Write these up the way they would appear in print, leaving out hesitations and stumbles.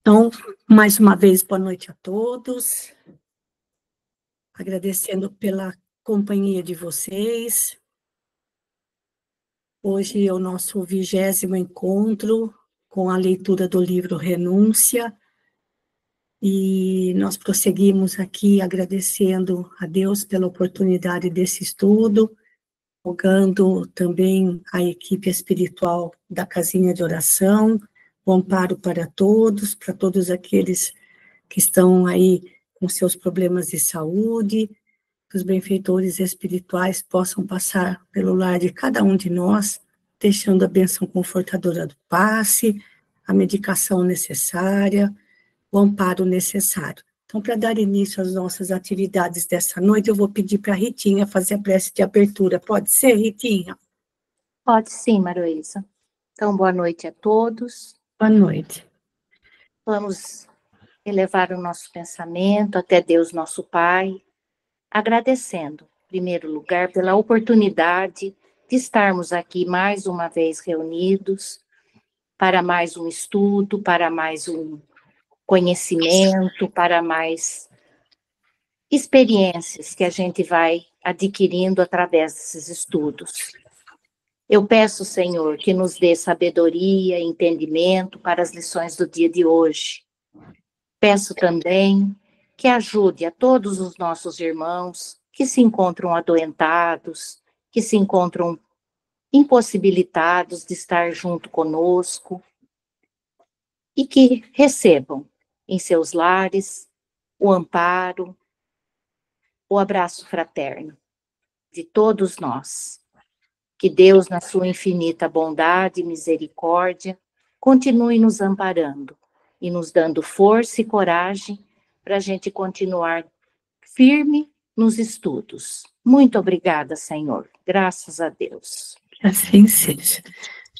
Então, mais uma vez, boa noite a todos. Agradecendo pela companhia de vocês. Hoje é o nosso 20º encontro com a leitura do livro Renúncia. E nós prosseguimos aqui agradecendo a Deus pela oportunidade desse estudo, rogando também a equipe espiritual da Casinha de Oração, o amparo para todos aqueles que estão aí com seus problemas de saúde, que os benfeitores espirituais possam passar pelo lar de cada um de nós, deixando a bênção confortadora do passe, a medicação necessária, o amparo necessário. Então, para dar início às nossas atividades dessa noite, eu vou pedir para a Ritinha fazer a prece de abertura. Pode ser, Ritinha? Pode sim, Maroísa. Então, boa noite a todos. Boa noite. Vamos elevar o nosso pensamento até Deus, nosso Pai, agradecendo, em primeiro lugar, pela oportunidade de estarmos aqui mais uma vez reunidos para mais um estudo, para mais um conhecimento, para mais experiências que a gente vai adquirindo através desses estudos. Eu peço, Senhor, que nos dê sabedoria e entendimento para as lições do dia de hoje. Peço também que ajude a todos os nossos irmãos que se encontram adoentados, que se encontram impossibilitados de estar junto conosco e que recebam em seus lares o amparo, o abraço fraterno de todos nós. Que Deus, na sua infinita bondade e misericórdia, continue nos amparando e nos dando força e coragem para a gente continuar firme nos estudos. Muito obrigada, Senhor. Graças a Deus. Assim seja.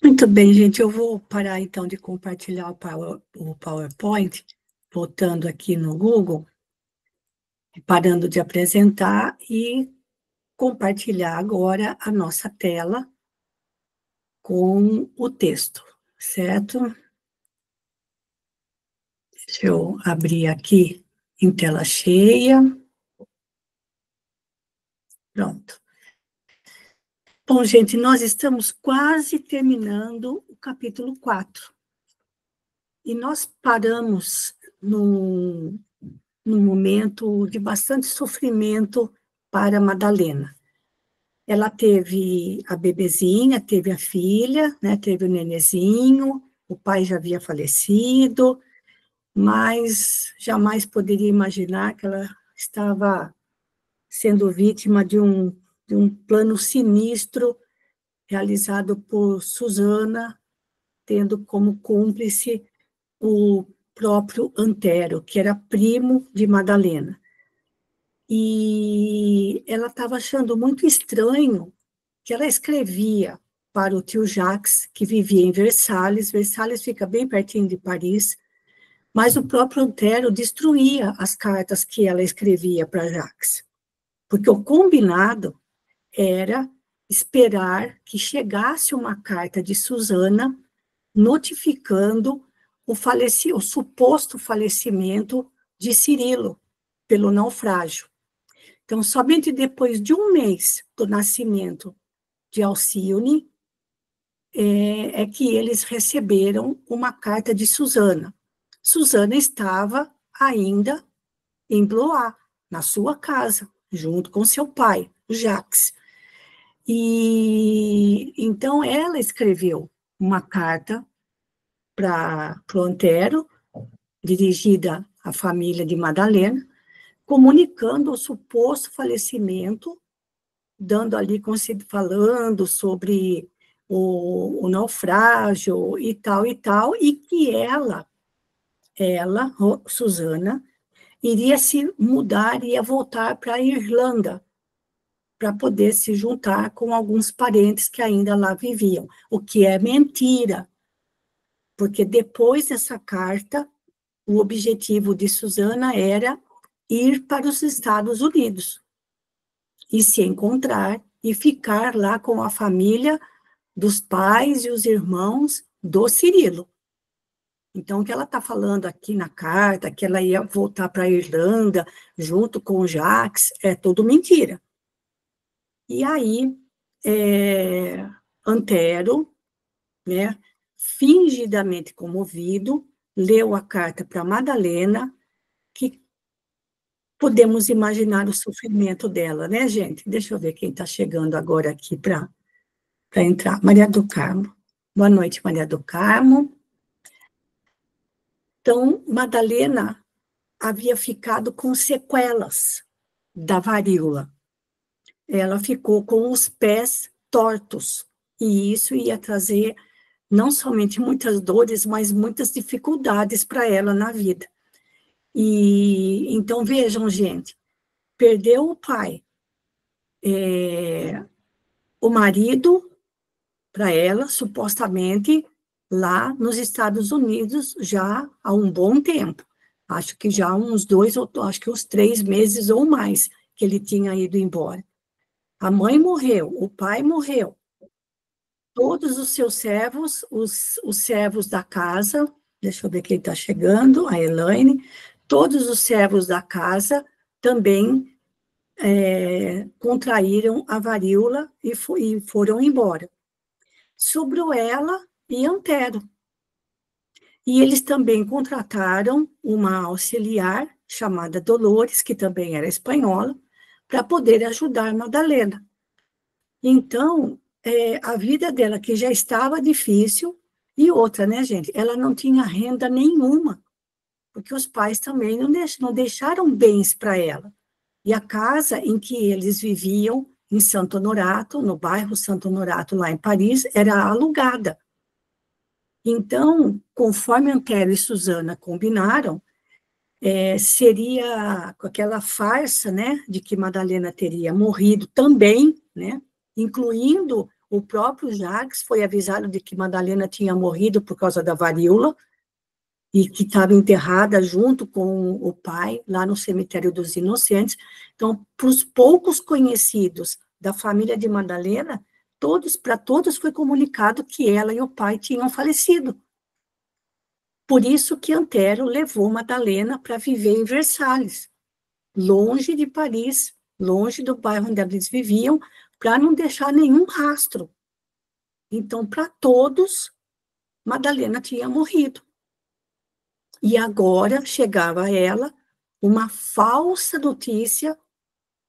Muito bem, gente. Eu vou parar, então, de compartilhar o PowerPoint, voltando aqui no Google, parando de apresentar e compartilhar agora a nossa tela com o texto, certo? Deixa eu abrir aqui em tela cheia. Pronto. Bom, gente, nós estamos quase terminando o capítulo 4. E nós paramos num momento de bastante sofrimento para Madalena. Ela teve a bebezinha, teve a filha, né, teve o nenezinho, o pai já havia falecido, mas jamais poderia imaginar que ela estava sendo vítima de um plano sinistro realizado por Susana, tendo como cúmplice o próprio Antero, que era primo de Madalena. E ela estava achando muito estranho que ela escrevia para o tio Jacques, que vivia em Versalhes. Versalhes fica bem pertinho de Paris, mas o próprio Antero destruía as cartas que ela escrevia para Jacques, porque o combinado era esperar que chegasse uma carta de Susana notificando o suposto falecimento de Cirilo pelo naufrágio. Então, somente depois de um mês do nascimento de Alcione é que eles receberam uma carta de Susana. Susana estava ainda em Blois, na sua casa, junto com seu pai, Jacques. E então ela escreveu uma carta para o Antero, dirigida à família de Madalena, comunicando o suposto falecimento, dando ali, falando sobre o naufrágio e tal, e que ela, Susana, iria se mudar, ia voltar para a Irlanda, para poder se juntar com alguns parentes que ainda lá viviam, o que é mentira, porque depois dessa carta, o objetivo de Susana era ir para os Estados Unidos e se encontrar e ficar lá com a família dos pais e os irmãos do Cirilo. Então, o que ela está falando aqui na carta, que ela ia voltar para a Irlanda junto com o Jacques, é tudo mentira. E aí, Antero, né, fingidamente comovido, leu a carta para Madalena, que podemos imaginar o sofrimento dela, né, gente? Deixa eu ver quem está chegando agora aqui para entrar. Maria do Carmo. Boa noite, Maria do Carmo. Então, Madalena havia ficado com sequelas da varíola. Ela ficou com os pés tortos, e isso ia trazer não somente muitas dores, mas muitas dificuldades para ela na vida. E então, vejam, gente, perdeu o pai, o marido, para ela, supostamente, lá nos Estados Unidos, já há um bom tempo. Acho que já há uns 2, ou acho que uns 3 meses ou mais que ele tinha ido embora. A mãe morreu, o pai morreu. Todos os seus servos, os servos da casa, deixa eu ver quem está chegando, a Elaine, todos os servos da casa também contraíram a varíola e foram embora. Sobrou ela e Antero. E eles também contrataram uma auxiliar chamada Dolores, que também era espanhola, para poder ajudar Madalena. Então, a vida dela, que já estava difícil, e outra, né, gente? Ela não tinha renda nenhuma, porque os pais também não deixaram bens para ela. E a casa em que eles viviam, em Santo Honorato, no bairro Santo Honorato, lá em Paris, era alugada. Então, conforme Antero e Susana combinaram, seria com aquela farsa, né, de que Madalena teria morrido também, né, incluindo o próprio Jacques, foi avisado de que Madalena tinha morrido por causa da varíola, e que estava enterrada junto com o pai, lá no cemitério dos Inocentes. Então, para os poucos conhecidos da família de Madalena, para todos foi comunicado que ela e o pai tinham falecido. Por isso que Antero levou Madalena para viver em Versalhes, longe de Paris, longe do bairro onde eles viviam, para não deixar nenhum rastro. Então, para todos, Madalena tinha morrido. E agora chegava a ela uma falsa notícia,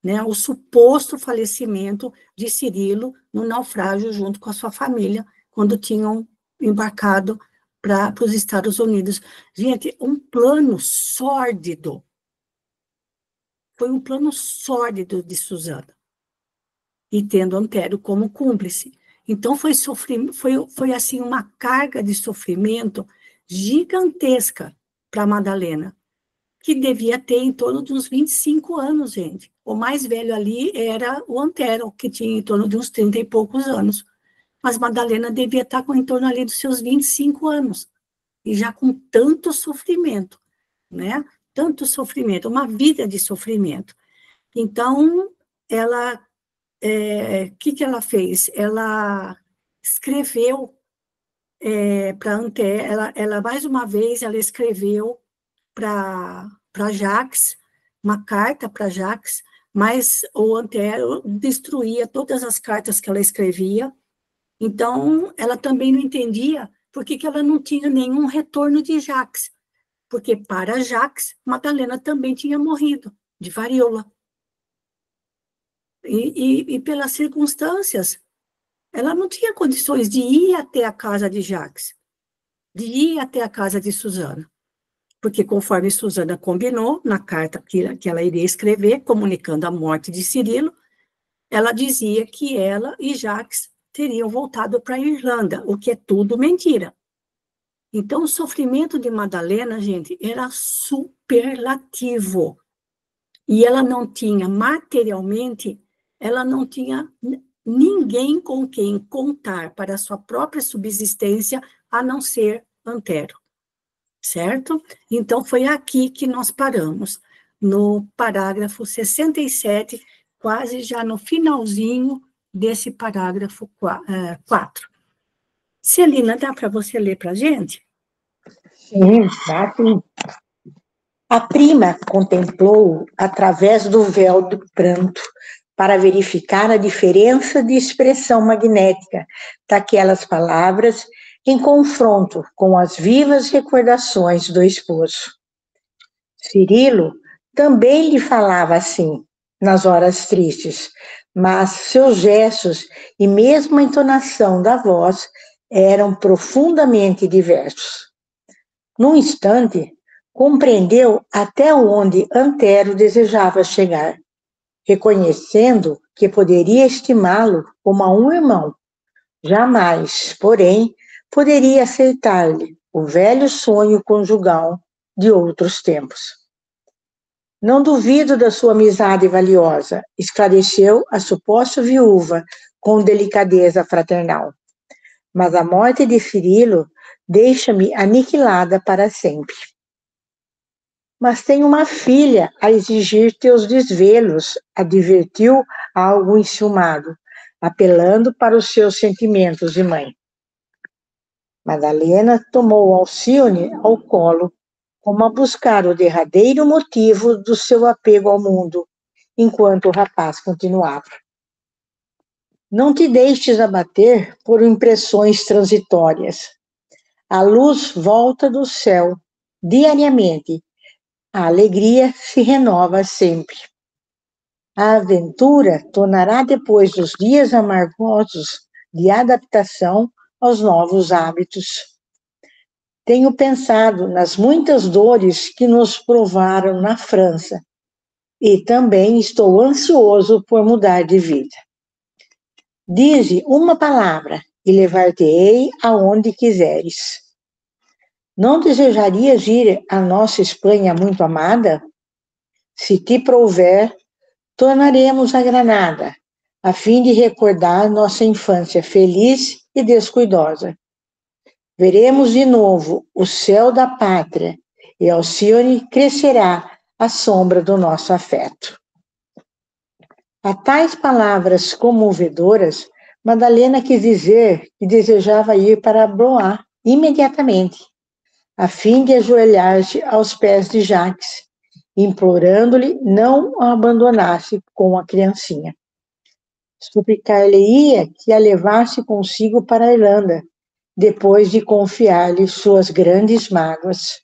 né, o suposto falecimento de Cirilo no naufrágio junto com a sua família, quando tinham embarcado para os Estados Unidos. Gente, um plano sórdido. Foi um plano sórdido de Susana. E tendo Antero como cúmplice. Então, foi assim, uma carga de sofrimento gigantesca para Madalena, que devia ter em torno de uns 25 anos, gente. O mais velho ali era o Antero, que tinha em torno de uns 30 e poucos anos. Mas Madalena devia estar em torno ali dos seus 25 anos. E já com tanto sofrimento, né? Tanto sofrimento, uma vida de sofrimento. Então, ela, que ela fez? Ela escreveu para Antero, ela, mais uma vez, ela escreveu para Jacques, uma carta para Jacques, mas o Antero destruía todas as cartas que ela escrevia. Então, ela também não entendia por que ela não tinha nenhum retorno de Jacques, porque para Jacques, Madalena também tinha morrido de varíola. E pelas circunstâncias, ela não tinha condições de ir até a casa de Jacques, de ir até a casa de Susana, porque conforme Susana combinou, na carta que ela iria escrever, comunicando a morte de Cirilo, ela dizia que ela e Jacques teriam voltado para a Irlanda, o que é tudo mentira. Então, o sofrimento de Madalena, gente, era superlativo. E ela não tinha, materialmente, ela não tinha ninguém com quem contar para a sua própria subsistência, a não ser Antero. Certo? Então, foi aqui que nós paramos, no parágrafo 67, quase já no finalzinho desse parágrafo 4. Celina, dá para você ler para a gente? Sim, dá sim. A prima contemplou através do véu do pranto para verificar a diferença de expressão magnética daquelas palavras em confronto com as vivas recordações do esposo. Cirilo também lhe falava assim, nas horas tristes, mas seus gestos e mesmo a entonação da voz eram profundamente diversos. Num instante, compreendeu até onde Antero desejava chegar, reconhecendo que poderia estimá-lo como a um irmão. Jamais, porém, poderia aceitar-lhe o velho sonho conjugal de outros tempos. Não duvido da sua amizade valiosa, esclareceu a suposta viúva com delicadeza fraternal. Mas a morte de Cirilo deixa-me aniquilada para sempre. Mas tenho uma filha a exigir teus desvelos, advertiu algo enciumado, apelando para os seus sentimentos de mãe. Madalena tomou Alcione ao colo, como a buscar o derradeiro motivo do seu apego ao mundo, enquanto o rapaz continuava. Não te deixes abater por impressões transitórias. A luz volta do céu diariamente. A alegria se renova sempre. A aventura tornará depois dos dias amargosos de adaptação aos novos hábitos. Tenho pensado nas muitas dores que nos provaram na França e também estou ansioso por mudar de vida. Dize uma palavra e levar-te-ei aonde quiseres. Não desejarias ir à nossa Espanha muito amada? Se te prouver, tornaremos a Granada, a fim de recordar nossa infância feliz e descuidosa. Veremos de novo o céu da pátria e Alcione crescerá à sombra do nosso afeto. A tais palavras comovedoras, Madalena quis dizer que desejava ir para Blois imediatamente, a fim de ajoelhar-se aos pés de Jacques, implorando-lhe não a abandonasse com a criancinha. Suplicar-lhe-ia que a levasse consigo para a Irlanda, depois de confiar-lhe suas grandes mágoas.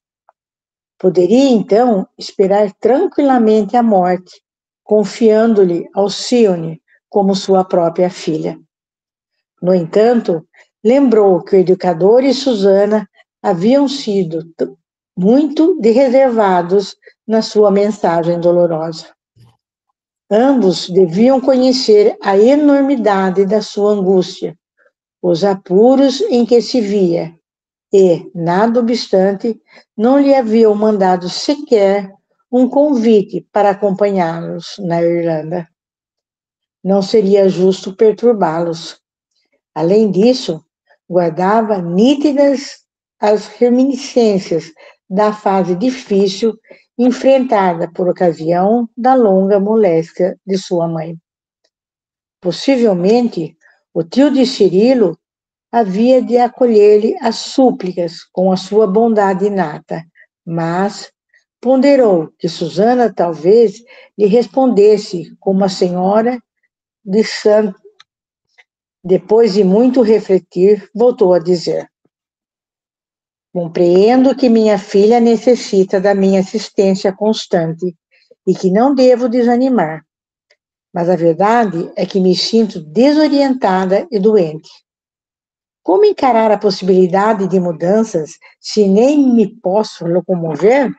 Poderia, então, esperar tranquilamente a morte, confiando-lhe Alcione como sua própria filha. No entanto, lembrou que o educador e Susana haviam sido muito reservados na sua mensagem dolorosa. Ambos deviam conhecer a enormidade da sua angústia, os apuros em que se via, e, nada obstante, não lhe haviam mandado sequer um convite para acompanhá-los na Irlanda. Não seria justo perturbá-los. Além disso, guardava nítidas as reminiscências da fase difícil enfrentada por ocasião da longa moléstia de sua mãe. Possivelmente, o tio de Cirilo havia de acolher-lhe as súplicas com a sua bondade inata, mas ponderou que Susana talvez lhe respondesse como a senhora de Saint. Depois de muito refletir, voltou a dizer: compreendo que minha filha necessita da minha assistência constante e que não devo desanimar, mas a verdade é que me sinto desorientada e doente. Como encarar a possibilidade de mudanças se nem me posso locomover?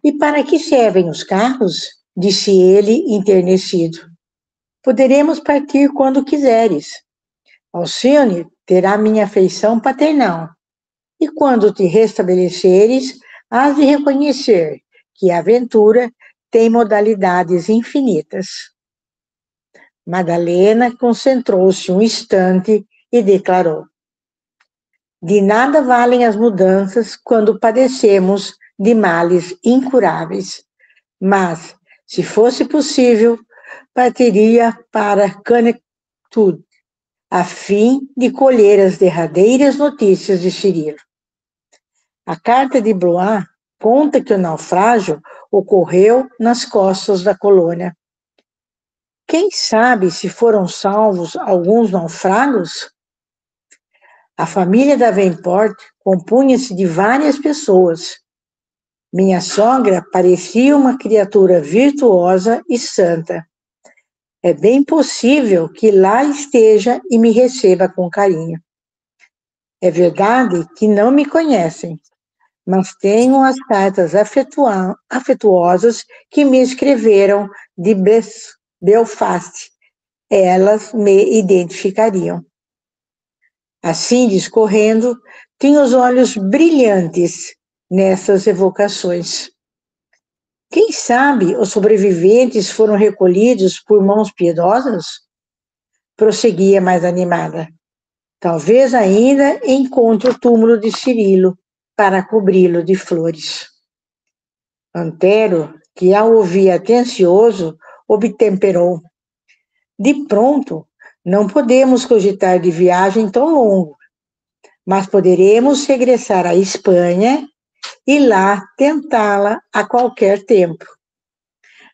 E para que servem os carros? Disse ele, enternecido. Poderemos partir quando quiseres. Alcione terá minha afeição paternal. E quando te restabeleceres, hás de reconhecer que a aventura tem modalidades infinitas. Madalena concentrou-se um instante e declarou: de nada valem as mudanças quando padecemos de males incuráveis, mas, se fosse possível, partiria para Connecticut, a fim de colher as derradeiras notícias de Cirilo. A carta de Blois conta que o naufrágio ocorreu nas costas da colônia. Quem sabe se foram salvos alguns naufragos? A família Davenport compunha-se de várias pessoas. Minha sogra parecia uma criatura virtuosa e santa. É bem possível que lá esteja e me receba com carinho. É verdade que não me conhecem, mas tenho as cartas afetuosas que me escreveram de Belfast. Elas me identificariam. Assim, discorrendo, tinha os olhos brilhantes nessas evocações. Quem sabe os sobreviventes foram recolhidos por mãos piedosas? Prosseguia mais animada. Talvez ainda encontre o túmulo de Cirilo para cobri-lo de flores. Antero, que a ouvia atencioso, obtemperou. De pronto, não podemos cogitar de viagem tão longa, mas poderemos regressar à Espanha e lá tentá-la a qualquer tempo.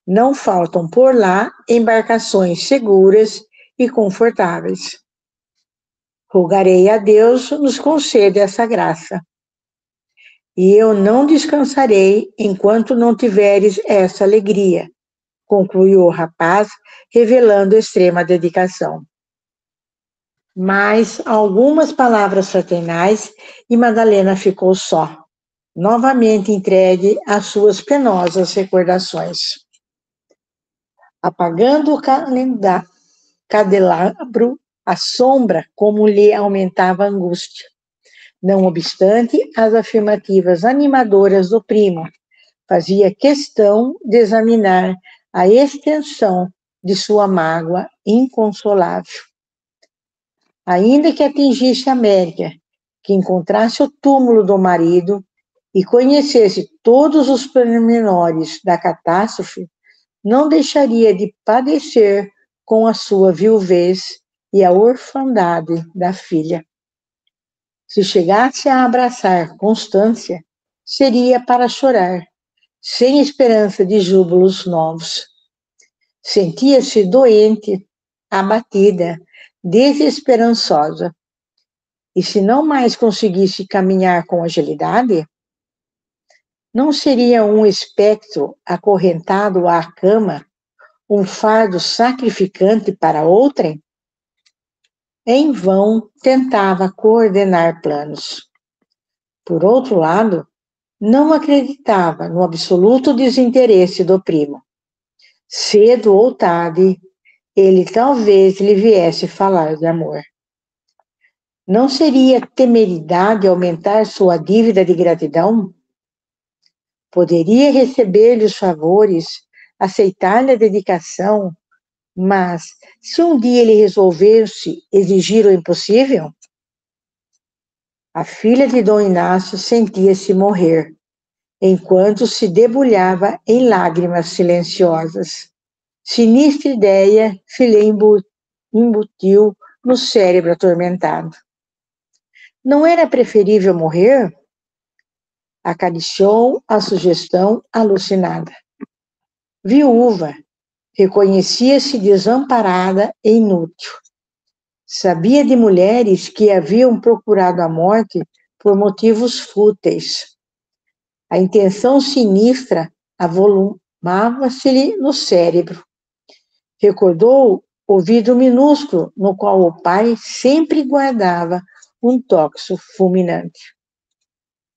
Não faltam por lá embarcações seguras e confortáveis. Rogarei a Deus nos conceda essa graça. E eu não descansarei enquanto não tiveres essa alegria, concluiu o rapaz, revelando extrema dedicação. Mais algumas palavras fraternais e Madalena ficou só, novamente entregue às suas penosas recordações. Apagando o candelabro, a sombra como lhe aumentava a angústia. Não obstante as afirmativas animadoras do primo, fazia questão de examinar a extensão de sua mágoa inconsolável. Ainda que atingisse a América, que encontrasse o túmulo do marido e conhecesse todos os pormenores da catástrofe, não deixaria de padecer com a sua viuvez e a orfandade da filha. Se chegasse a abraçar Constância, seria para chorar, sem esperança de júbilos novos. Sentia-se doente, abatida, desesperançosa. E se não mais conseguisse caminhar com agilidade, não seria um espectro acorrentado à cama, um fardo sacrificante para outrem? Em vão tentava coordenar planos. Por outro lado, não acreditava no absoluto desinteresse do primo. Cedo ou tarde, ele talvez lhe viesse falar de amor. Não seria temeridade aumentar sua dívida de gratidão? Poderia receber-lhe os favores, aceitar-lhe a dedicação, mas se um dia ele resolvesse exigir o impossível? A filha de Dom Inácio sentia-se morrer, enquanto se debulhava em lágrimas silenciosas. Sinistra ideia se lhe embutiu no cérebro atormentado. Não era preferível morrer? Acariciou a sugestão alucinada. Viúva, reconhecia-se desamparada e inútil. Sabia de mulheres que haviam procurado a morte por motivos fúteis. A intenção sinistra avolumava-se-lhe no cérebro. Recordou o vidro minúsculo no qual o pai sempre guardava um tóxico fulminante.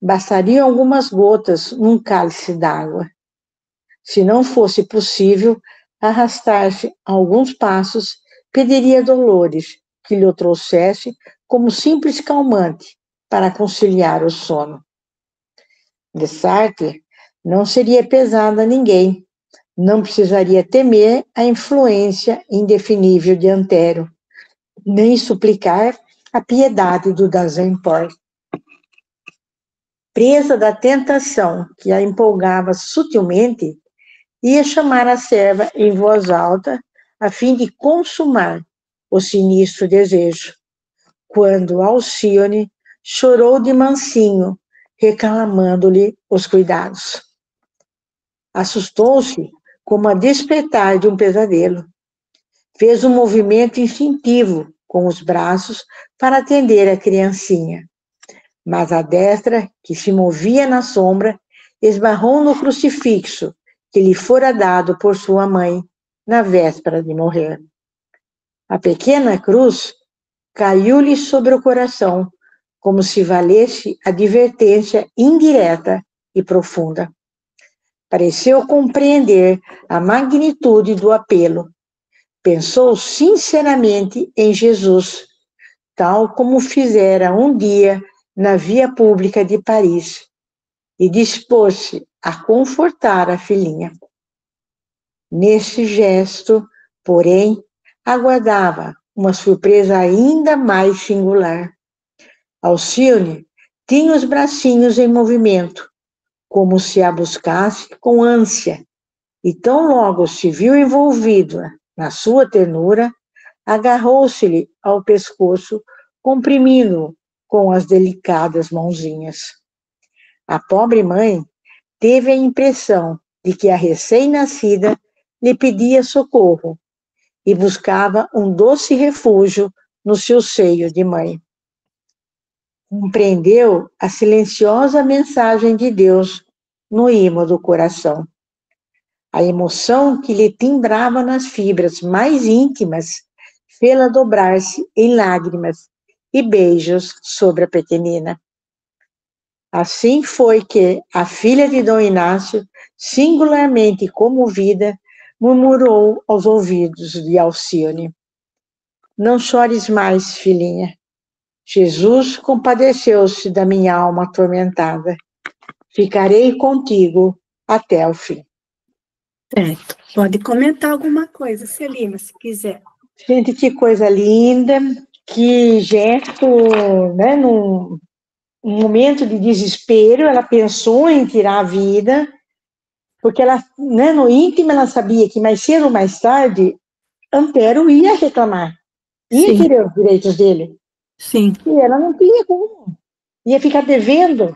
Bastariam algumas gotas num cálice d'água. Se não fosse possível arrastar-se alguns passos, pediria a Dolores que lhe o trouxesse como simples calmante para conciliar o sono. De Sartre não seria pesada a ninguém, não precisaria temer a influência indefinível de Antero, nem suplicar a piedade do Davenport. Presa da tentação que a empolgava sutilmente, ia chamar a serva em voz alta, a fim de consumar o sinistro desejo, quando Alcione chorou de mansinho, reclamando-lhe os cuidados. Assustou-se como a despertar de um pesadelo. Fez um movimento instintivo com os braços para atender a criancinha, mas a destra, que se movia na sombra, esbarrou no crucifixo que lhe fora dado por sua mãe na véspera de morrer. A pequena cruz caiu-lhe sobre o coração, como se valesse advertência indireta e profunda. Pareceu compreender a magnitude do apelo. Pensou sinceramente em Jesus, tal como fizera um dia na via pública de Paris, e dispôs-se a confortar a filhinha. Nesse gesto, porém, aguardava uma surpresa ainda mais singular. Alcione tinha os bracinhos em movimento, como se a buscasse com ânsia, e tão logo se viu envolvido na sua ternura, agarrou-se-lhe ao pescoço, comprimindo-o com as delicadas mãozinhas. A pobre mãe teve a impressão de que a recém-nascida lhe pedia socorro e buscava um doce refúgio no seu seio de mãe. Compreendeu a silenciosa mensagem de Deus no imo do coração. A emoção que lhe timbrava nas fibras mais íntimas fê-la dobrar-se em lágrimas e beijos sobre a pequenina. Assim foi que a filha de Dom Inácio, singularmente comovida, murmurou aos ouvidos de Alcione: "Não chores mais, filhinha. Jesus compadeceu-se da minha alma atormentada. Ficarei contigo até o fim." Certo. Pode comentar alguma coisa, Celina, se quiser. Gente, que coisa linda, que gesto, né, num momento de desespero, ela pensou em tirar a vida, porque ela, né, no íntimo, ela sabia que mais cedo ou mais tarde, Antero ia reclamar, ia Sim, querer os direitos dele, sim. e ela não tinha como, ia ficar devendo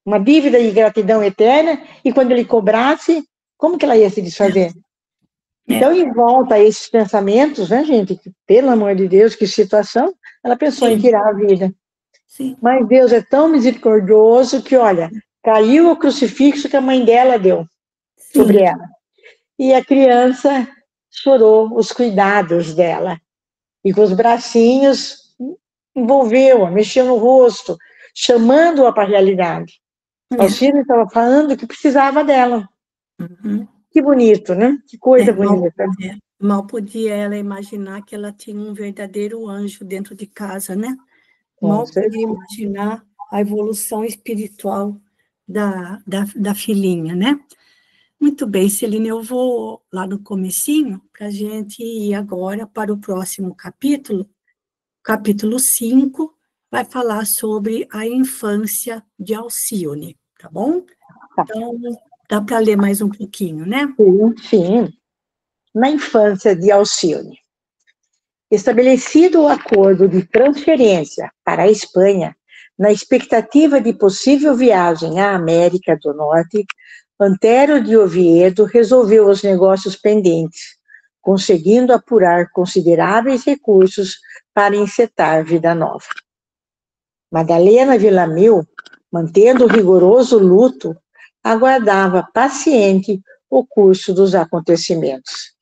uma dívida de gratidão eterna, e quando ele cobrasse, como que ela ia se desfazer? Então, em volta a esses pensamentos, né, gente, pelo amor de Deus, que situação, ela pensou em Sim, tirar a vida. sim. Mas Deus é tão misericordioso que, olha, caiu o crucifixo que a mãe dela deu sobre Sim. ela. E a criança chorou os cuidados dela. E com os bracinhos envolveu-a, mexeu no rosto, chamando-a para a realidade. Alcine estava falando que precisava dela. Uhum. Que bonito, né? Que coisa bonita. Mal podia ela imaginar que ela tinha um verdadeiro anjo dentro de casa, né? Com Mal podia certeza. imaginar a evolução espiritual da filhinha, né? Muito bem, Celina, eu vou lá no comecinho para a gente ir agora para o próximo capítulo. Capítulo 5 vai falar sobre a infância de Alcione, tá bom? Tá. Então, dá para ler mais um pouquinho, né? Sim. Na infância de Alcione. Estabelecido o acordo de transferência para a Espanha, na expectativa de possível viagem à América do Norte, Antero de Oviedo resolveu os negócios pendentes, conseguindo apurar consideráveis recursos para encetar vida nova. Madalena Villamil, mantendo o rigoroso luto, aguardava paciente o curso dos acontecimentos.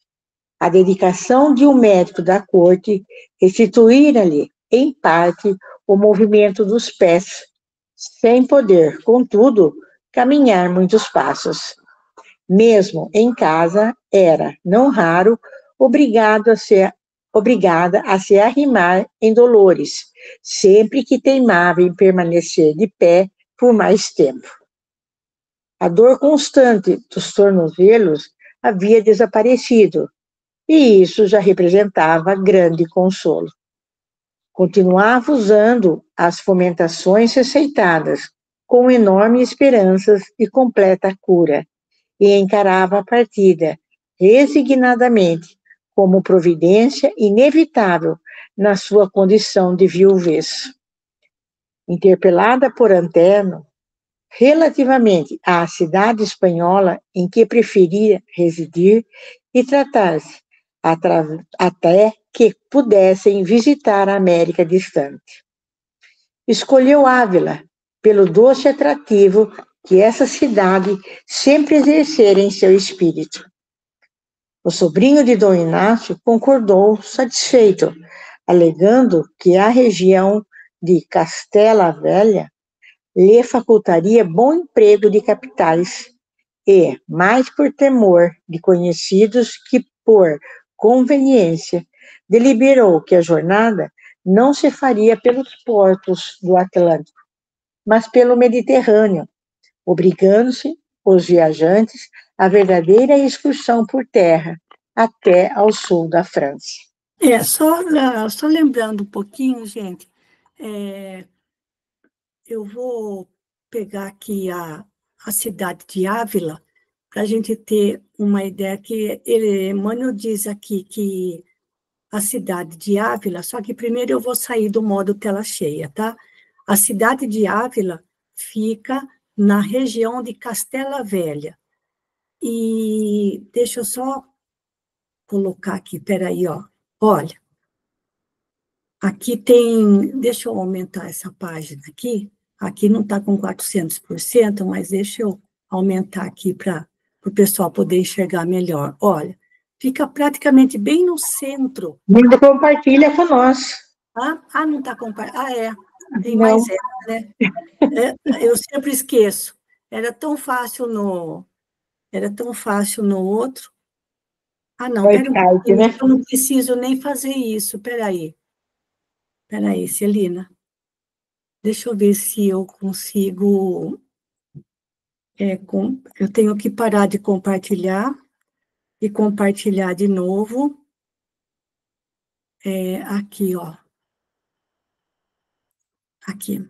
A dedicação de um médico da corte restituíra-lhe, em parte, o movimento dos pés, sem poder, contudo, caminhar muitos passos. Mesmo em casa, era, não raro, obrigada a se arrimar em dolores, sempre que teimava em permanecer de pé por mais tempo. A dor constante dos tornozelos havia desaparecido, e isso já representava grande consolo. Continuava usando as fomentações receitadas, com enormes esperanças de completa cura, e encarava a partida, resignadamente, como providência inevitável na sua condição de viuvez. Interpelada por Antero, relativamente à cidade espanhola em que preferia residir e tratar-se até que pudessem visitar a América distante. Escolheu Ávila pelo doce atrativo que essa cidade sempre exercera em seu espírito. O sobrinho de Dom Inácio concordou satisfeito, alegando que a região de Castela Velha lhe facultaria bom emprego de capitais e, mais por temor de conhecidos que por conveniência, deliberou que a jornada não se faria pelos portos do Atlântico, mas pelo Mediterrâneo, obrigando-se os viajantes à verdadeira excursão por terra até ao sul da França. Só lembrando um pouquinho, gente, eu vou pegar aqui a cidade de Ávila, para a gente ter uma ideia que Emmanuel diz aqui que a cidade de Ávila, só que primeiro eu vou sair do modo tela cheia, tá? A cidade de Ávila fica na região de Castela Velha. E deixa eu só colocar aqui, peraí, ó. Olha, aqui tem, deixa eu aumentar essa página aqui não está com 400%, mas deixa eu aumentar aqui para o pessoal poder enxergar melhor. Olha, fica praticamente bem no centro. Ainda compartilha com nós. Não está compartilhando. Tem Não. mais né? Eu sempre esqueço. Era tão fácil no outro. Não, Skype, né? eu não preciso nem fazer isso. Peraí, Celina. Deixa eu ver se eu consigo. Eu tenho que parar de compartilhar e compartilhar de novo. Aqui, ó. Aqui.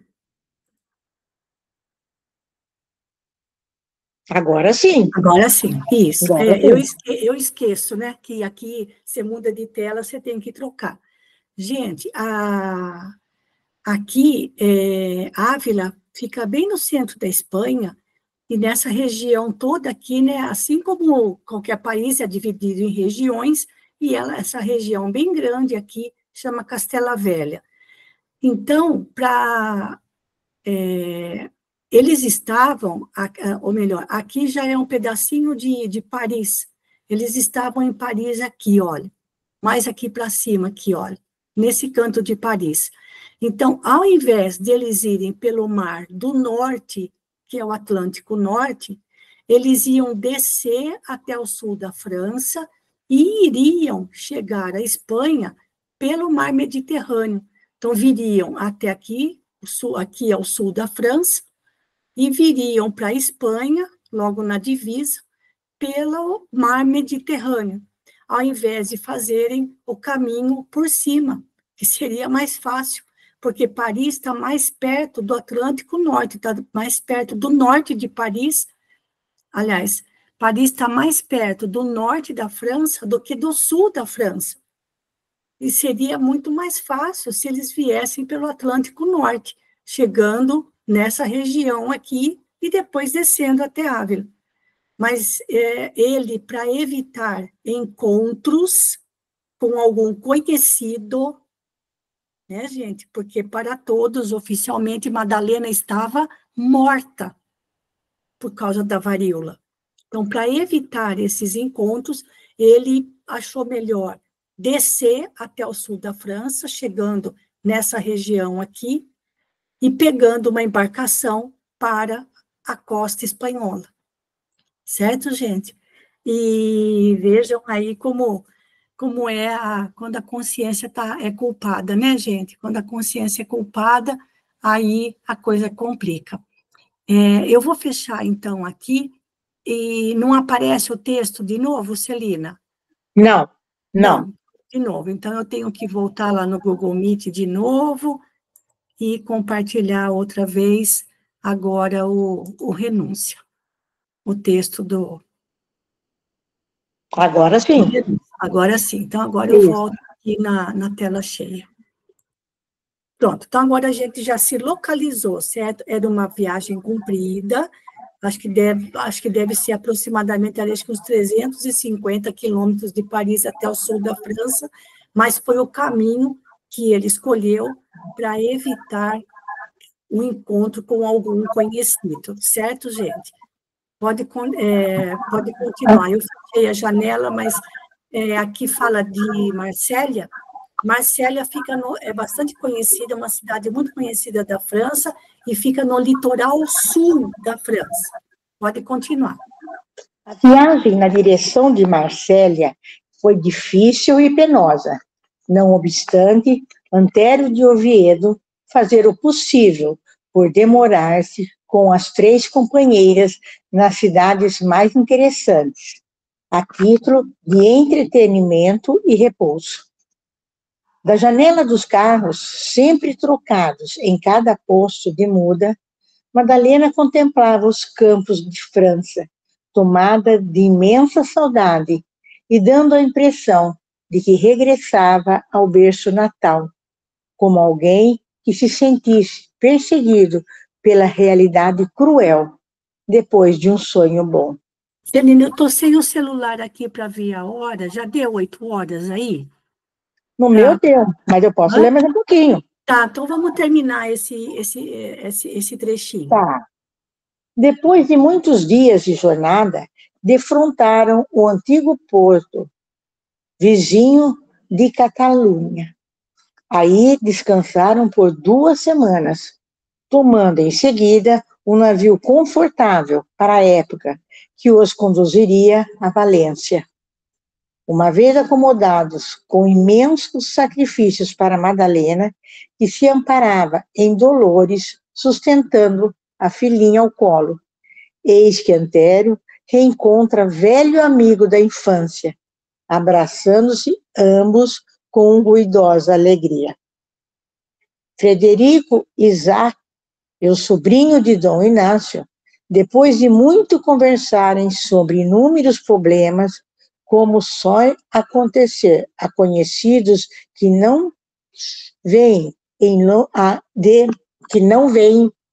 Agora sim. Agora sim, isso. Agora sim. Eu esqueço, né? Que aqui você muda de tela, você tem que trocar. Gente, aqui, Ávila fica bem no centro da Espanha, e nessa região toda aqui, né? Assim como qualquer país é dividido em regiões, e essa região bem grande aqui chama Castela Velha. Então, eles estavam, ou melhor, aqui já é um pedacinho de Paris. Eles estavam em Paris aqui, olha, mais aqui para cima, aqui, olha, nesse canto de Paris. Então, ao invés de eles irem pelo mar do norte, que é o Atlântico Norte, eles iam descer até o sul da França e iriam chegar à Espanha pelo mar Mediterrâneo. Então, viriam até aqui, aqui é o sul da França, e viriam para a Espanha, logo na divisa, pelo mar Mediterrâneo, ao invés de fazerem o caminho por cima, que seria mais fácil, porque Paris está mais perto do Atlântico Norte, está mais perto do norte de Paris. Aliás, Paris está mais perto do norte da França do que do sul da França. E seria muito mais fácil se eles viessem pelo Atlântico Norte, chegando nessa região aqui e depois descendo até Ávila. Mas ele, para evitar encontros com algum conhecido, né, gente? Porque para todos, oficialmente, Madalena estava morta por causa da varíola. Então, para evitar esses encontros, ele achou melhor descer até o sul da França, chegando nessa região aqui, e pegando uma embarcação para a costa espanhola. Certo, gente? E vejam aí como é quando a consciência é culpada, né, gente? Quando a consciência é culpada, aí a coisa complica. Eu vou fechar, então, aqui, e não aparece o texto de novo, Celina? Não, não. De novo. Então, eu tenho que voltar lá no Google Meet de novo e compartilhar outra vez agora o renúncia, o texto do... Agora sim. Agora sim. Então, agora eu volto aqui na tela cheia. Pronto, então agora a gente já se localizou, certo? Era uma viagem comprida, acho que deve ser aproximadamente, acho que uns 350 quilômetros de Paris até o sul da França, mas foi o caminho que ele escolheu para evitar o encontro com algum conhecido, certo, gente? Pode continuar. Eu fechei a janela, mas aqui fala de Marsella. Marsella é bastante conhecida, é uma cidade muito conhecida da França, e fica no litoral sul da França. Pode continuar. A viagem na direção de Marsella foi difícil e penosa. Não obstante, Antério de Oviedo fazer o possível por demorar-se com as 3 companheiras nas cidades mais interessantes, a título de entretenimento e repouso. Da janela dos carros, sempre trocados em cada posto de muda, Madalena contemplava os campos de França, tomada de imensa saudade e dando a impressão de que regressava ao berço natal, como alguém que se sentisse perseguido pela realidade cruel, depois de um sonho bom. Celina, eu estou sem o celular aqui para ver a hora, já deu 8 horas aí? No meu deu, mas eu posso ler mais um pouquinho. Tá, então vamos terminar esse trechinho. Tá. Depois de muitos dias de jornada, defrontaram o antigo porto, vizinho de Catalunha. Aí descansaram por 2 semanas, tomando em seguida um navio confortável para a época, que os conduziria a Valência. Uma vez acomodados com imensos sacrifícios para Madalena, que se amparava em dolores, sustentando a filhinha ao colo, eis que Antério reencontra velho amigo da infância, abraçando-se ambos com ruidosa alegria. Frederico Isaac, o sobrinho de Dom Inácio, depois de muito conversarem sobre inúmeros problemas, como só acontecer a conhecidos que não vêm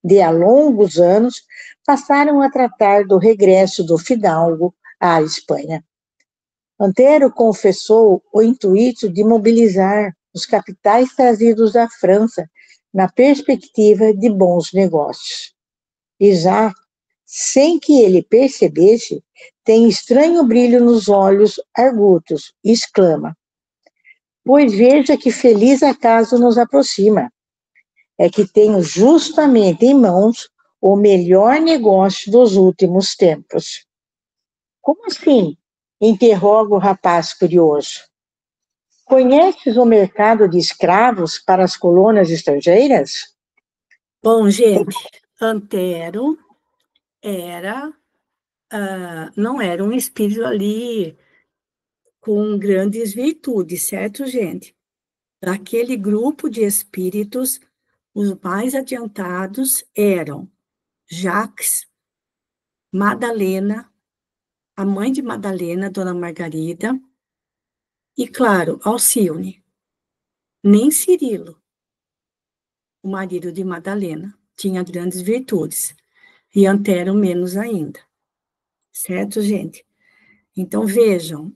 de há longos anos, passaram a tratar do regresso do fidalgo à Espanha. Antério confessou o intuito de mobilizar os capitais trazidos da França na perspectiva de bons negócios. Isaac, sem que ele percebesse, tem estranho brilho nos olhos argutos e exclama: pois veja que feliz acaso nos aproxima. É que tenho justamente em mãos o melhor negócio dos últimos tempos. Como assim? Interroga o rapaz curioso. Conheces o mercado de escravos para as colônias estrangeiras? Bom, gente, Antero não era um espírito ali com grandes virtudes, certo, gente? Daquele grupo de espíritos, os mais adiantados eram Jacques, Madalena, a mãe de Madalena, Dona Margarida, e, claro, Alcione. Nem Cirilo, o marido de Madalena, tinha grandes virtudes, e Antero menos ainda. Certo, gente? Então, vejam,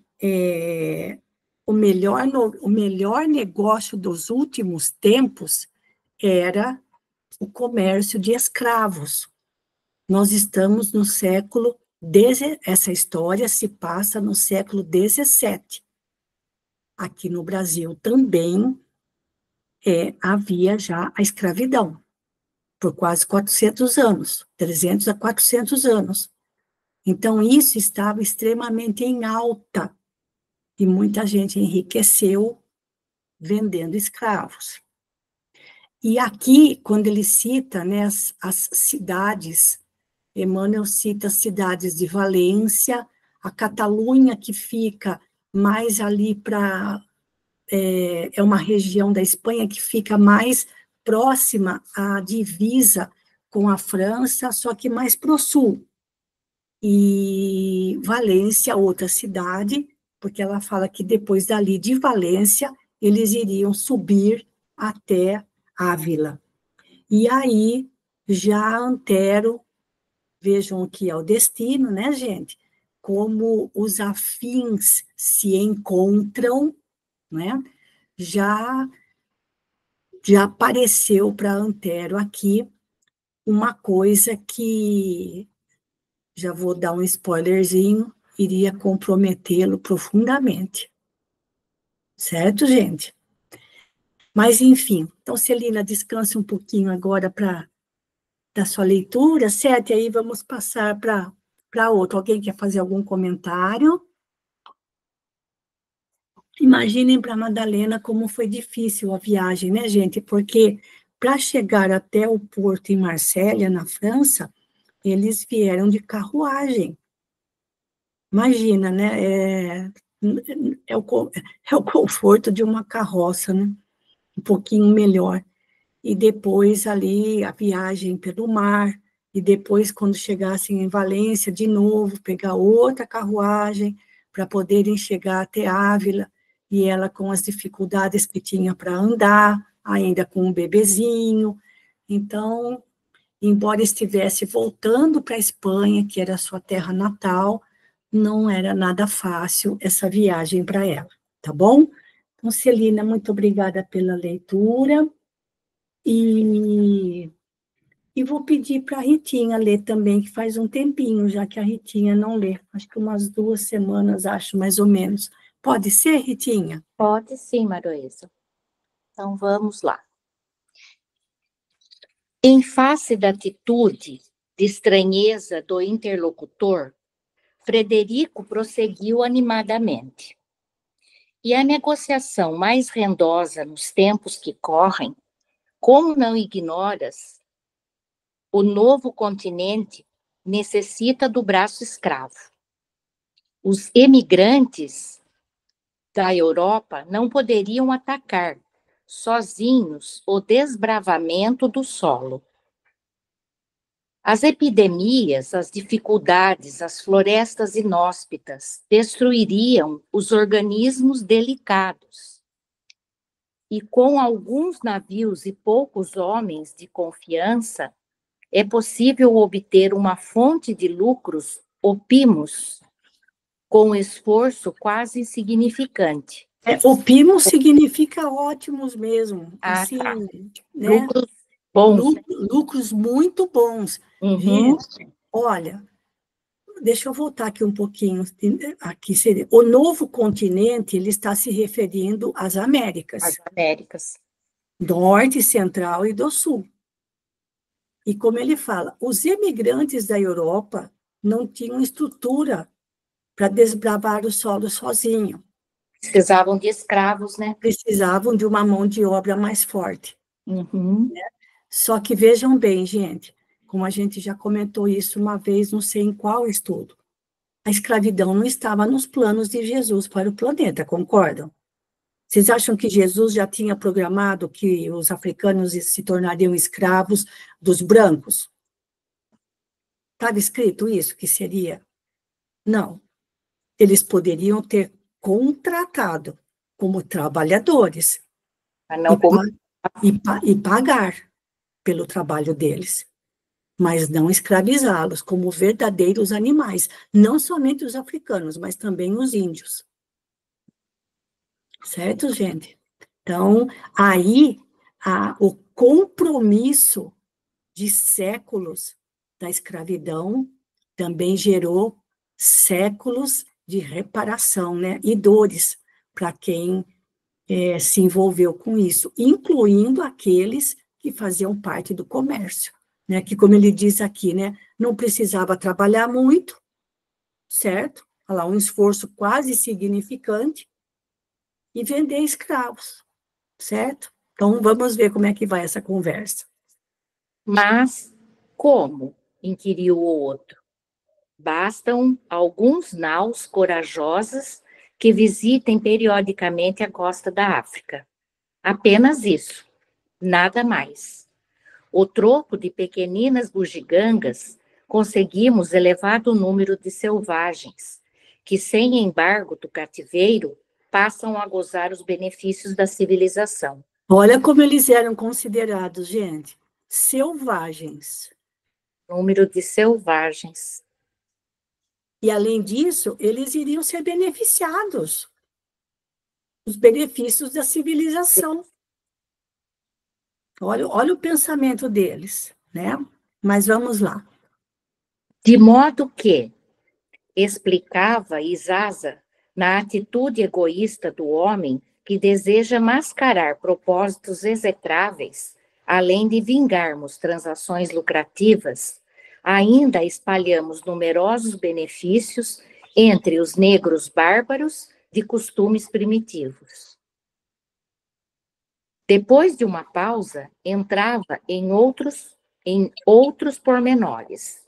o melhor negócio dos últimos tempos era o comércio de escravos. Nós estamos no século essa história se passa no século XVII. Aqui no Brasil também havia já a escravidão, por quase 400 anos, 300 a 400 anos. Então, isso estava extremamente em alta, e muita gente enriqueceu vendendo escravos. E aqui, quando ele cita, né, as cidades, Emmanuel cita as cidades de Valência, a Catalunha, que fica mais ali para... É uma região da Espanha que fica mais próxima à divisa com a França, só que mais para o sul. E Valência, outra cidade, porque ela fala que depois dali de Valência, eles iriam subir até Ávila. E aí, já Antero, vejam que é o destino, né, gente? Como os afins se encontram, né? Já apareceu para Antero aqui uma coisa que, já vou dar um spoilerzinho, iria comprometê-lo profundamente. Certo, gente? Mas, enfim, então, Celina, descanse um pouquinho agora da sua leitura, certo? E aí vamos passar para outro. Alguém quer fazer algum comentário? Imaginem para a Madalena como foi difícil a viagem, né, gente? Porque para chegar até o porto em Marsella, na França, eles vieram de carruagem. Imagina, né? É o conforto de uma carroça, né? Um pouquinho melhor. E depois ali a viagem pelo mar, e depois, quando chegassem em Valência, de novo, pegar outra carruagem para poderem chegar até Ávila, e ela com as dificuldades que tinha para andar, ainda com um bebezinho. Então, embora estivesse voltando para a Espanha, que era a sua terra natal, não era nada fácil essa viagem para ela, tá bom? Então, Celina, muito obrigada pela leitura. E vou pedir para a Ritinha ler também, que faz um tempinho já que a Ritinha não lê. Acho que umas 2 semanas, acho, mais ou menos. Pode ser, Ritinha? Pode sim, Maroesa. Então, vamos lá. Em face da atitude de estranheza do interlocutor, Frederico prosseguiu animadamente. E a negociação mais rendosa nos tempos que correm, como não ignoras, o novo continente necessita do braço escravo. Os emigrantes da Europa não poderiam atacar sozinhos o desbravamento do solo. As epidemias, as dificuldades, as florestas inóspitas destruiriam os organismos delicados. E com alguns navios e poucos homens de confiança, é possível obter uma fonte de lucros opimos com esforço quase insignificante. Opimos significa ótimos mesmo. Assim, Tá. né? Lucros bons. Lucros muito bons. Uhum. Gente, olha, deixa eu voltar aqui um pouquinho. Aqui seria, o novo continente, ele está se referindo às Américas. As Américas. Norte, Central e do Sul. E como ele fala, os imigrantes da Europa não tinham estrutura para desbravar o solo sozinho. Precisavam de escravos, né? Precisavam de uma mão de obra mais forte. Uhum. Né? Só que vejam bem, gente, como a gente já comentou isso uma vez, não sei em qual estudo, a escravidão não estava nos planos de Jesus para o planeta, concordam? Vocês acham que Jesus já tinha programado que os africanos se tornariam escravos dos brancos? Estava escrito isso, que seria? Não. Eles poderiam ter contratado como trabalhadores e pagar pelo trabalho deles, mas não escravizá-los como verdadeiros animais, não somente os africanos, mas também os índios. Certo, gente? Então, aí, o compromisso de séculos da escravidão também gerou séculos de reparação, né? E dores para quem se envolveu com isso, incluindo aqueles que faziam parte do comércio, né? Que, como ele diz aqui, né? Não precisava trabalhar muito, certo? Olha lá, um esforço quase insignificante, e vender escravos, certo? Então, vamos ver como é que vai essa conversa. Mas como? Inquiriu o outro. Bastam alguns naus corajosos que visitem periodicamente a costa da África. Apenas isso, nada mais. O troco de pequeninas bugigangas, conseguimos elevado número de selvagens, que sem embargo do cativeiro, passam a gozar os benefícios da civilização. Olha como eles eram considerados, gente, selvagens. Número de selvagens. E, além disso, eles iriam ser beneficiados. Os benefícios da civilização. Olha o pensamento deles, né? Mas vamos lá. De modo que, explicava Isaza, na atitude egoísta do homem que deseja mascarar propósitos execráveis, além de vingarmos transações lucrativas, ainda espalhamos numerosos benefícios entre os negros bárbaros de costumes primitivos. Depois de uma pausa, entrava em outros pormenores.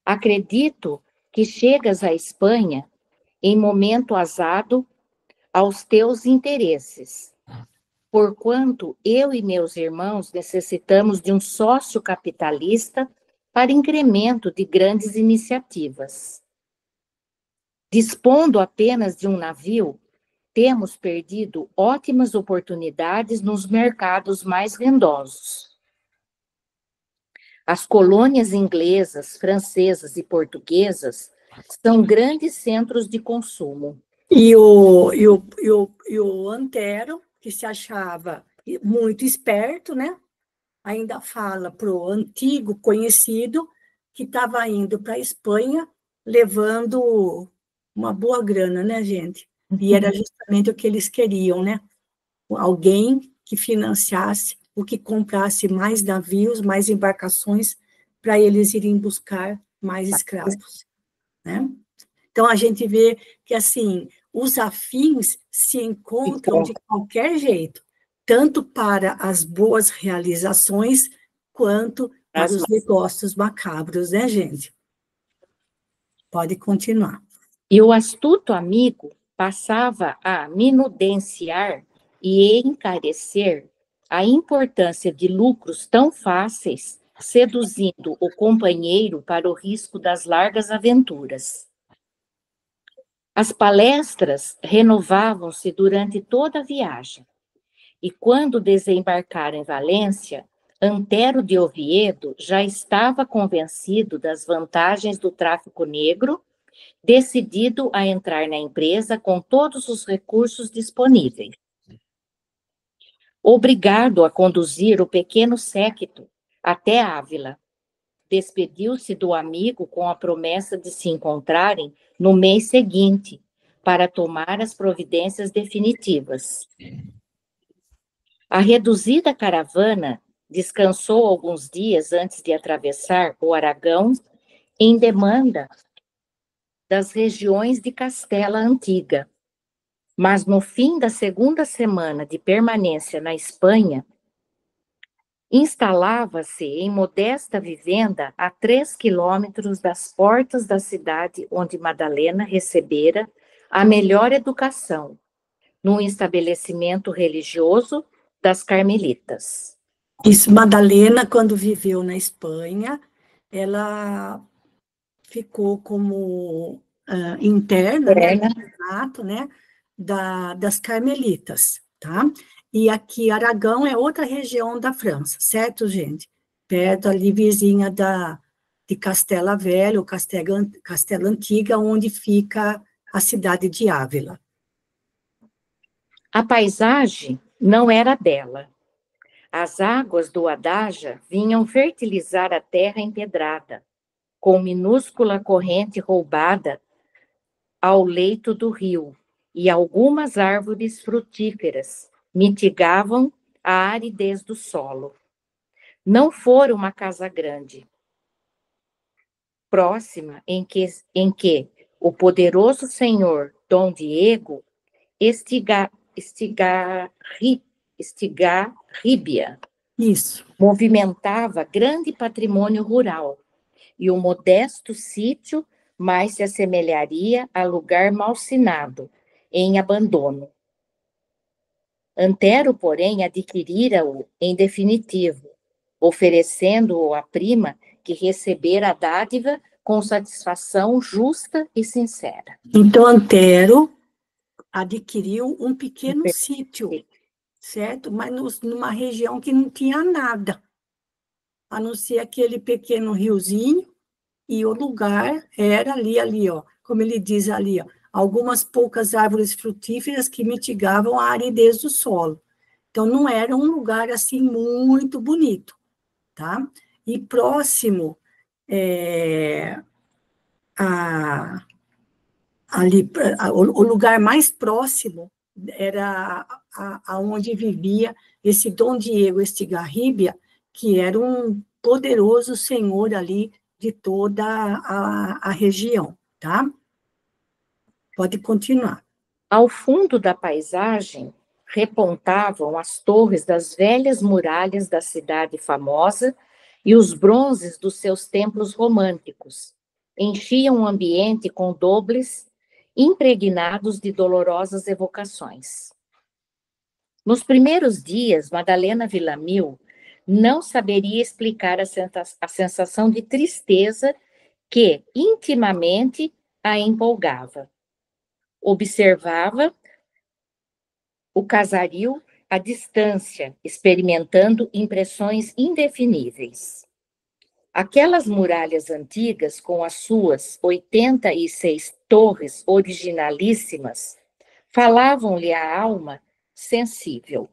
Acredito que chegas à Espanha em momento azado aos teus interesses, porquanto eu e meus irmãos necessitamos de um sócio capitalista para incremento de grandes iniciativas. Dispondo apenas de um navio, temos perdido ótimas oportunidades nos mercados mais rendosos. As colônias inglesas, francesas e portuguesas são grandes centros de consumo. E o Antero, que se achava muito esperto, né? Ainda fala para o antigo conhecido que estava indo para a Espanha levando uma boa grana, né, gente? E era justamente o que eles queriam, né? Alguém que financiasse ou que comprasse mais navios, mais embarcações, para eles irem buscar mais escravos, né? Então, a gente vê que, assim, os afins se encontram de qualquer jeito, tanto para as boas realizações, quanto para os negócios macabros, né, gente? Pode continuar. E o astuto amigo passava a minudenciar e encarecer a importância de lucros tão fáceis, seduzindo o companheiro para o risco das largas aventuras. As palestras renovavam-se durante toda a viagem, e quando desembarcaram em Valência, Antero de Oviedo já estava convencido das vantagens do tráfico negro, decidido a entrar na empresa com todos os recursos disponíveis. Obrigado a conduzir o pequeno séquito até Ávila, despediu-se do amigo com a promessa de se encontrarem no mês seguinte, para tomar as providências definitivas. A reduzida caravana descansou alguns dias antes de atravessar o Aragão, em demanda das regiões de Castela Antiga. Mas no fim da segunda semana de permanência na Espanha, instalava-se em modesta vivenda a 3 quilômetros das portas da cidade onde Madalena recebera a melhor educação, num estabelecimento religioso das Carmelitas. Isso, Madalena, quando viveu na Espanha, ela ficou como interna, né, né, das Carmelitas, tá? E aqui, Aragão é outra região da França, certo, gente? Perto ali, vizinha de Castela Velha, ou Castela Antiga, onde fica a cidade de Ávila. A paisagem não era bela. As águas do Adaja vinham fertilizar a terra empedrada, com minúscula corrente roubada ao leito do rio, e algumas árvores frutíferas mitigavam a aridez do solo. Não fora uma casa grande, próxima em que o poderoso senhor Dom Diego Estigarribia Isso. movimentava grande patrimônio rural, e o modesto sítio mais se assemelharia a lugar malsinado, em abandono. Antero, porém, adquirira-o em definitivo, oferecendo-o à prima que recebera a dádiva com satisfação justa e sincera. Então, Antero adquiriu um pequeno sítio certo? Mas numa região que não tinha nada, a não ser aquele pequeno riozinho, e o lugar era ali, ó, como ele diz ali, ó, algumas poucas árvores frutíferas que mitigavam a aridez do solo. Então, não era um lugar, assim, muito bonito, tá? E próximo a, ali, o lugar mais próximo era aonde vivia esse Dom Diego Estigarribia, que era um poderoso senhor ali de toda a região, tá? Pode continuar. Ao fundo da paisagem, repontavam as torres das velhas muralhas da cidade famosa e os bronzes dos seus templos românticos. Enchiam o ambiente com dobles impregnados de dolorosas evocações. Nos primeiros dias, Madalena Villamil não saberia explicar a sensação de tristeza que intimamente a empolgava. Observava o casario à distância, experimentando impressões indefiníveis. Aquelas muralhas antigas, com as suas 86 torres originalíssimas, falavam-lhe à alma sensível.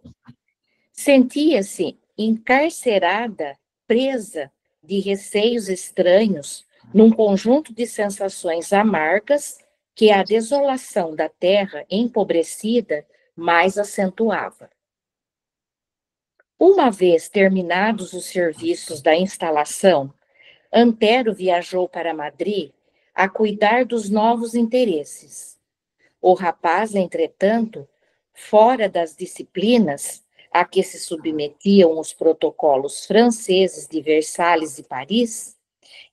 Sentia-se encarcerada, presa de receios estranhos, num conjunto de sensações amargas que a desolação da terra empobrecida mais acentuava. Uma vez terminados os serviços da instalação, Antero viajou para Madrid a cuidar dos novos interesses. O rapaz, entretanto, fora das disciplinas a que se submetiam os protocolos franceses de Versalhes e Paris,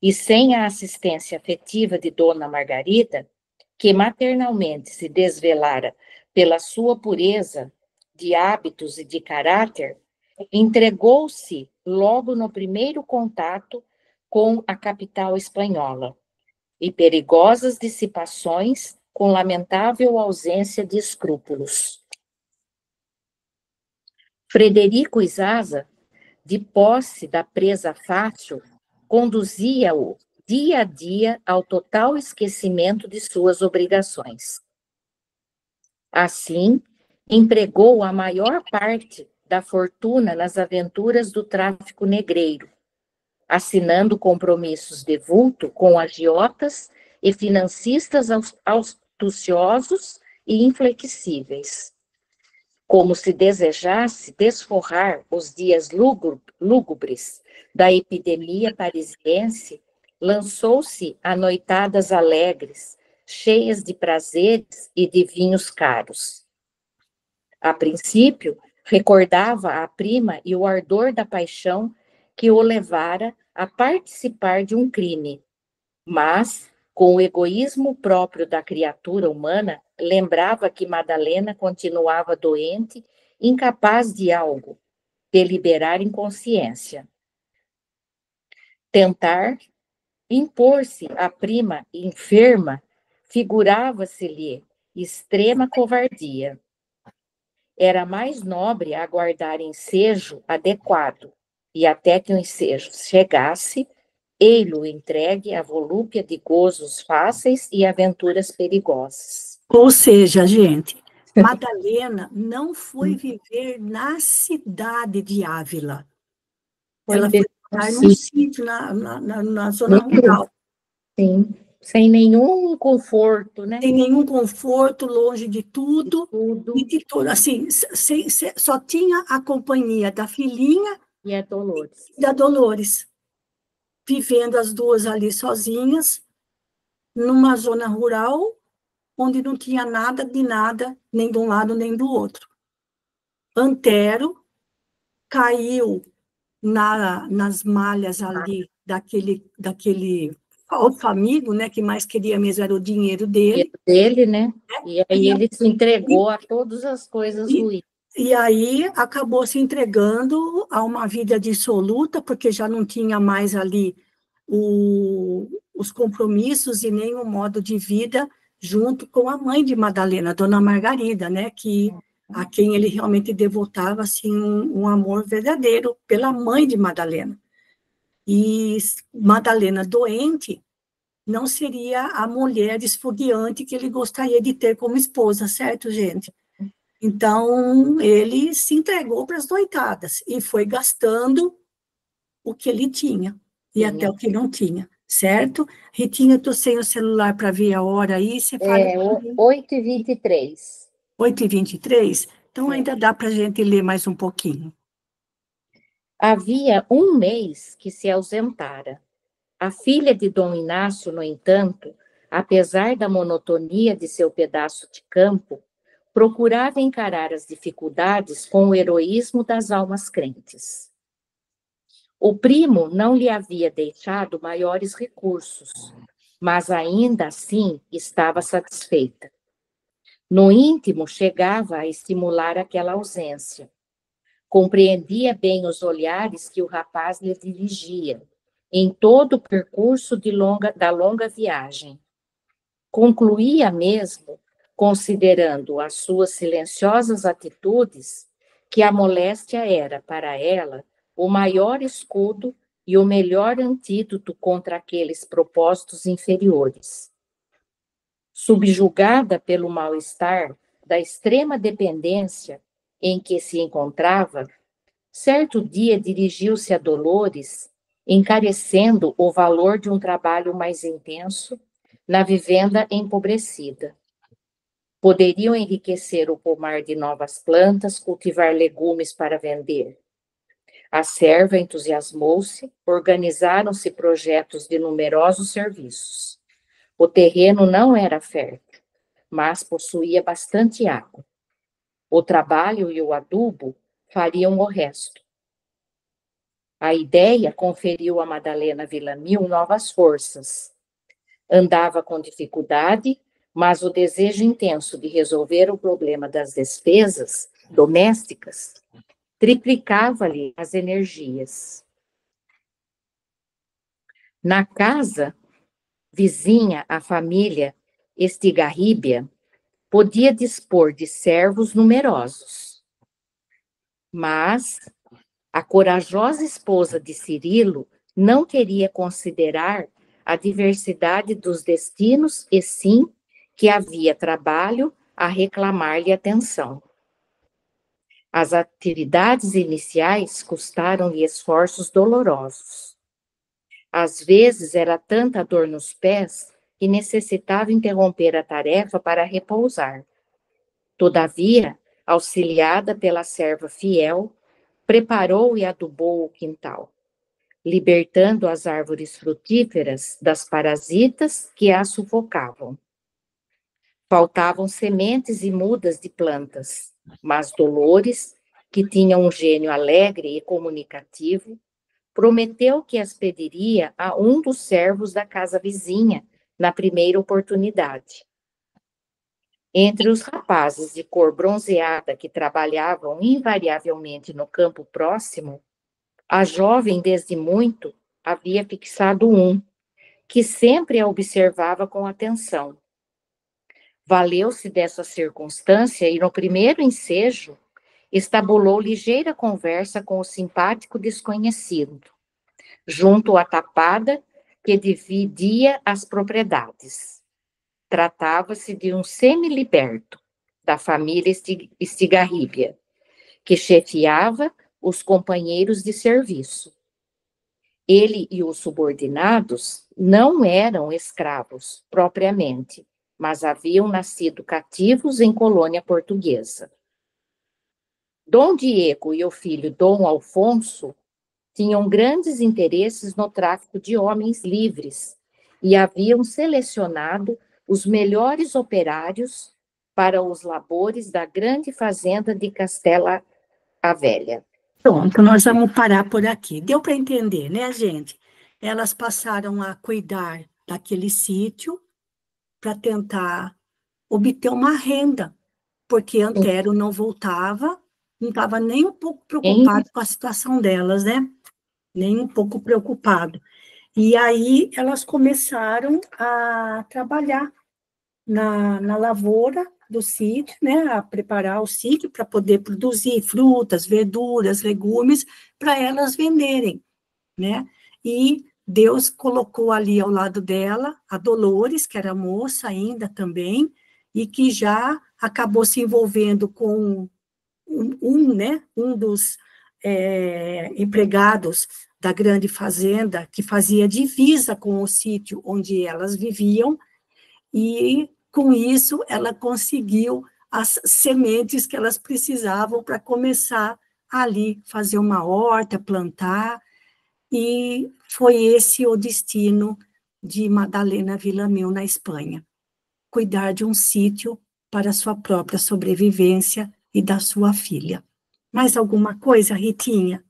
e sem a assistência afetiva de Dona Margarida, que maternalmente se desvelara pela sua pureza de hábitos e de caráter, entregou-se logo no primeiro contato com a capital espanhola e perigosas dissipações com lamentável ausência de escrúpulos. Frederico Isaza, de posse da presa fácil, conduzia-o dia a dia ao total esquecimento de suas obrigações. Assim, empregou a maior parte da fortuna nas aventuras do tráfico negreiro, assinando compromissos de vulto com agiotas e financistas astuciosos e inflexíveis. Como se desejasse desforrar os dias lúgubres da epidemia parisiense, lançou-se a noitadas alegres, cheias de prazeres e de vinhos caros. A princípio, recordava a prima e o ardor da paixão que o levara a participar de um crime, mas, com o egoísmo próprio da criatura humana, lembrava que Madalena continuava doente, incapaz de algo, deliberar em consciência. Tentar impor-se à prima enferma figurava-se-lhe extrema covardia. Era mais nobre aguardar ensejo adequado, e até que o ensejo chegasse, ei-lo entregue à volúpia de gozos fáceis e aventuras perigosas. Ou seja, gente, Madalena não foi viver na cidade de Ávila. Ela foi morar num sítio na zona rural. Sim, sem nenhum conforto, né? Sem nenhum conforto, longe de tudo. E de tudo. Assim, só tinha a companhia da filhinha e a Dolores. Da Dolores. Vivendo as duas ali sozinhas, numa zona rural, onde não tinha nada de nada, nem de um lado nem do outro. Antero caiu nas malhas ali daquele falso amigo, né, que mais queria mesmo era o dinheiro dele. Né? E aí ele se entregou a todas as coisas ruins. E aí acabou se entregando a uma vida dissoluta, porque já não tinha mais ali os compromissos e nem o modo de vida junto com a mãe de Madalena, Dona Margarida, né, que a quem ele realmente devotava assim, um amor verdadeiro pela mãe de Madalena. E Madalena doente não seria a mulher esfogueante que ele gostaria de ter como esposa, certo, gente? Então, ele se entregou para as noitadas e foi gastando o que ele tinha e até o que não tinha, certo? Ritinha, eu estou sem o celular para ver a hora aí, você fala... 8h23. 8h23? Então, ainda dá para a gente ler mais um pouquinho. Havia um mês que se ausentara. A filha de Dom Inácio, no entanto, apesar da monotonia de seu pedaço de campo, procurava encarar as dificuldades com o heroísmo das almas crentes. O primo não lhe havia deixado maiores recursos, mas ainda assim estava satisfeita. No íntimo, chegava a estimular aquela ausência. Compreendia bem os olhares que o rapaz lhe dirigia em todo o percurso da longa viagem. Concluía mesmo, considerando as suas silenciosas atitudes, que a moléstia era, para ela, o maior escudo e o melhor antídoto contra aqueles propósitos inferiores. Subjugada pelo mal-estar da extrema dependência em que se encontrava, certo dia dirigiu-se a Dolores, encarecendo o valor de um trabalho mais intenso na vivenda empobrecida. Poderiam enriquecer o pomar de novas plantas, cultivar legumes para vender. A serva entusiasmou-se, organizaram-se projetos de numerosos serviços. O terreno não era fértil, mas possuía bastante água. O trabalho e o adubo fariam o resto. A ideia conferiu a Madalena Villamil novas forças. Andava com dificuldade, mas o desejo intenso de resolver o problema das despesas domésticas triplicava-lhe as energias. Na casa vizinha à família Estigarribia, podia dispor de servos numerosos. Mas a corajosa esposa de Cirilo não queria considerar a diversidade dos destinos e sim que havia trabalho a reclamar-lhe atenção. As atividades iniciais custaram-lhe esforços dolorosos. Às vezes era tanta dor nos pés que necessitava interromper a tarefa para repousar. Todavia, auxiliada pela serva fiel, preparou e adubou o quintal, libertando as árvores frutíferas das parasitas que as sufocavam. Faltavam sementes e mudas de plantas, mas Dolores, que tinha um gênio alegre e comunicativo, prometeu que as pediria a um dos servos da casa vizinha na primeira oportunidade. Entre os rapazes de cor bronzeada que trabalhavam invariavelmente no campo próximo, a jovem, desde muito, havia fixado um, que sempre a observava com atenção. Valeu-se dessa circunstância e, no primeiro ensejo, estabulou ligeira conversa com o simpático desconhecido, junto à tapada que dividia as propriedades. Tratava-se de um semiliberto, da família Estigarribia, que chefiava os companheiros de serviço. Ele e os subordinados não eram escravos, propriamente, mas haviam nascido cativos em colônia portuguesa. Dom Diego e o filho Dom Alfonso tinham grandes interesses no tráfico de homens livres e haviam selecionado os melhores operários para os labores da grande fazenda de Castela a Velha. Pronto, nós vamos parar por aqui. Deu para entender, né, gente? Elas passaram a cuidar daquele sítio para tentar obter uma renda, porque Antero não voltava, não estava nem um pouco preocupado com a situação delas, né? Nem um pouco preocupado. E aí elas começaram a trabalhar na lavoura do sítio, né, a preparar o sítio para poder produzir frutas, verduras, legumes, para elas venderem, né? E Deus colocou ali ao lado dela a Dolores, que era moça ainda também, e que já acabou se envolvendo com né, um dos empregados da grande fazenda, que fazia divisa com o sítio onde elas viviam, e com isso ela conseguiu as sementes que elas precisavam para começar ali, fazer uma horta, plantar, e foi esse o destino de Madalena Villamil na Espanha, cuidar de um sítio para sua própria sobrevivência e da sua filha. Mais alguma coisa, Ritinha?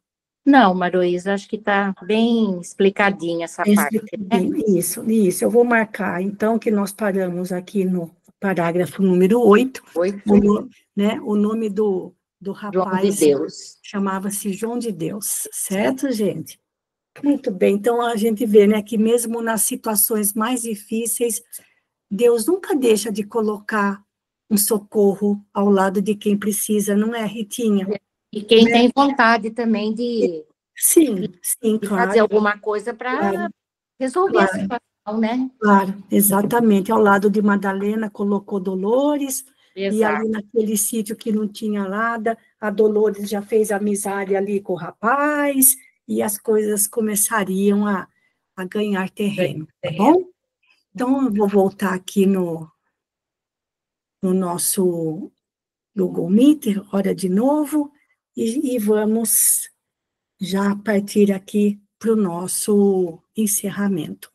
Não, Maroísa, acho que está bem explicadinha essa parte, né? Isso. Eu vou marcar, então, que nós paramos aqui no parágrafo número 8, 8. Né, o nome do João de rapaz Deus. chamava-se João de Deus, certo, gente? Muito bem, então a gente vê, né, que mesmo nas situações mais difíceis, Deus nunca deixa de colocar um socorro ao lado de quem precisa, não é, Ritinha? E quem Né? tem vontade também Sim, de fazer claro, alguma coisa para resolver a claro, situação, né? claro, exatamente. Ao lado de Madalena colocou Dolores, e ali Exato. naquele sítio que não tinha nada, a Dolores já fez amizade ali com o rapaz, e as coisas começariam a ganhar terreno, tá bom? Então, eu vou voltar aqui no nosso Google Meet, ora de novo, e vamos já partir aqui para o nosso encerramento.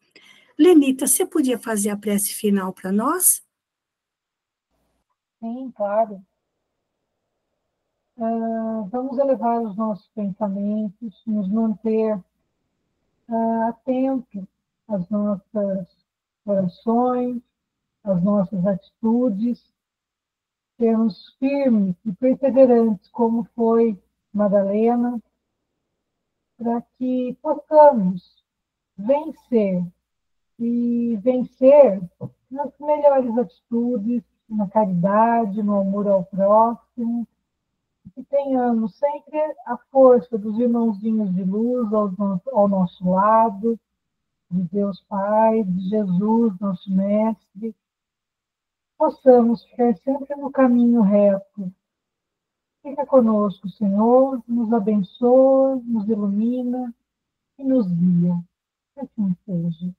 Lenita, você podia fazer a prece final para nós? Sim, claro. Vamos elevar os nossos pensamentos, nos manter atentos às nossas orações, às nossas atitudes, sermos firmes e perseverantes, como foi Madalena, para que possamos vencer e vencer nas melhores atitudes, na caridade, no amor ao próximo, que tenhamos sempre a força dos irmãozinhos de luz ao nosso lado, de Deus Pai, de Jesus, nosso Mestre, possamos ficar sempre no caminho reto. Fica conosco, Senhor, nos abençoa, nos ilumina e nos guia. Que assim seja.